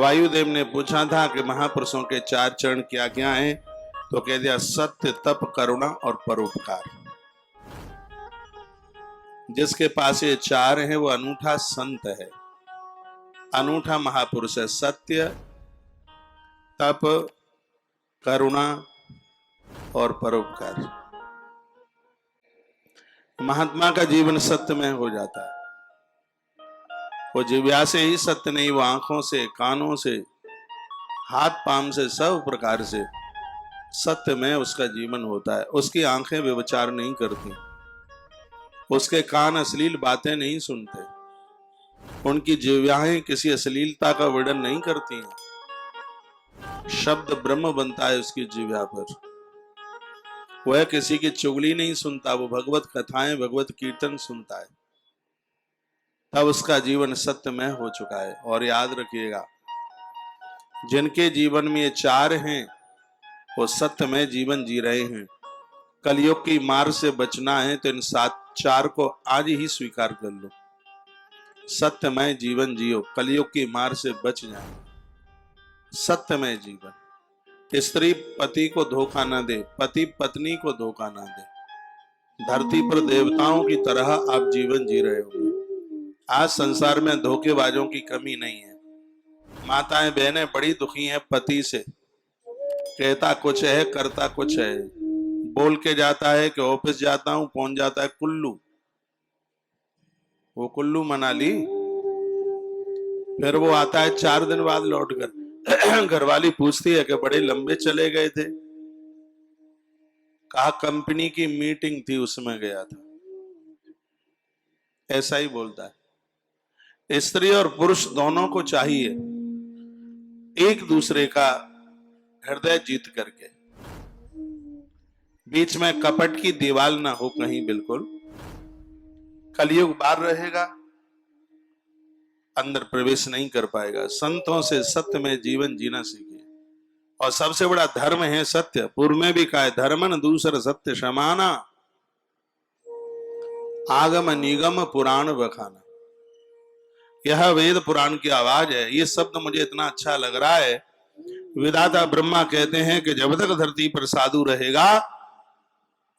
वायुदेव ने पूछा था कि महापुरुषों के 4 चरण क्या क्या हैं, तो कह दिया सत्य, तप, करुणा और परोपकार। जिसके पास ये 4 हैं वो अनूठा संत है, अनूठा महापुरुष है। सत्य, तप, करुणा और परोपकार। महात्मा का जीवन सत्य में हो जाता है। वो जिव्या से ही सत्य नहीं, वो आंखों से, कानों से, हाथ पांव से, सब प्रकार से सत्य में उसका जीवन होता है। उसकी आंखें व्यभिचार नहीं करती, उसके कान अश्लील बातें नहीं सुनते, उनकी जिह्वाएं किसी अश्लीलता का वर्णन नहीं करती हैं। शब्द ब्रह्म बनता है उसकी जिह्वा पर। वह किसी की चुगली नहीं सुनता, वो भगवत कथाएं, भगवत कीर्तन सुनता है। तब उसका जीवन सत्यमय हो चुका है। और याद रखिएगा, जिनके जीवन में ये 4 हैं वो सत्यमय जीवन जी रहे हैं। कलयुग की मार से बचना है तो इन 4 को आज ही स्वीकार कर लो। सत्यमय जीवन जियो, कलयुग की मार से बच जाए। सत्यमय जीवन। स्त्री पति को धोखा ना दे, पति पत्नी को धोखा ना दे। धरती पर देवताओं की तरह आप जीवन जी रहे होंगे। आज संसार में धोखेबाजों की कमी नहीं है। माताएं बहनें बड़ी दुखी हैं पति से, कहता कुछ है करता कुछ है। बोल के जाता है कि ऑफिस जाता हूं, पहुंच जाता है कुल्लू। वो कुल्लू मनाली, फिर वो आता है 4 दिन बाद लौट कर। घरवाली पूछती है कि बड़े लंबे चले गए थे। कहा कंपनी की मीटिंग थी उसमें गया था। ऐसा ही बोलता है। स्त्री और पुरुष दोनों को चाहिए एक दूसरे का हृदय जीत करके, बीच में कपट की दीवार ना हो कहीं। बिल्कुल कलयुग बाहर रहेगा, अंदर प्रवेश नहीं कर पाएगा। संतों से सत्य में जीवन जीना सीखिए। और सबसे बड़ा धर्म है सत्य। पूर्व में भी कहा है, धर्मन दूसर सत्य समाना, आगम निगम पुराण बखाना। यह वेद पुराण की आवाज है। ये शब्द मुझे इतना अच्छा लग रहा है। विधाता ब्रह्मा कहते हैं कि जब तक धरती पर साधु रहेगा,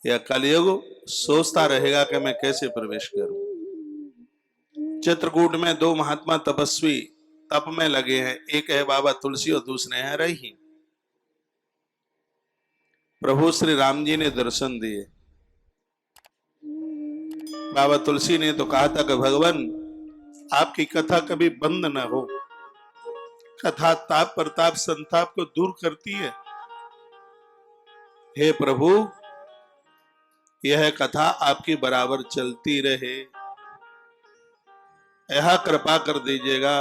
यह कलयुग सोचता रहेगा कि मैं कैसे प्रवेश करूं। चित्रकूट में 2 महात्मा तपस्वी तप में लगे हैं। एक है बाबा तुलसी और दूसरे हैं रहीम। प्रभु श्री राम जी ने दर्शन दिए। बाबा तुलसी ने तो कहा था कि भगवान आपकी कथा कभी बंद न हो। कथा ताप प्रताप संताप को दूर करती है। हे प्रभु, यह कथा आपकी बराबर चलती रहे, यह कृपा कर दीजिएगा।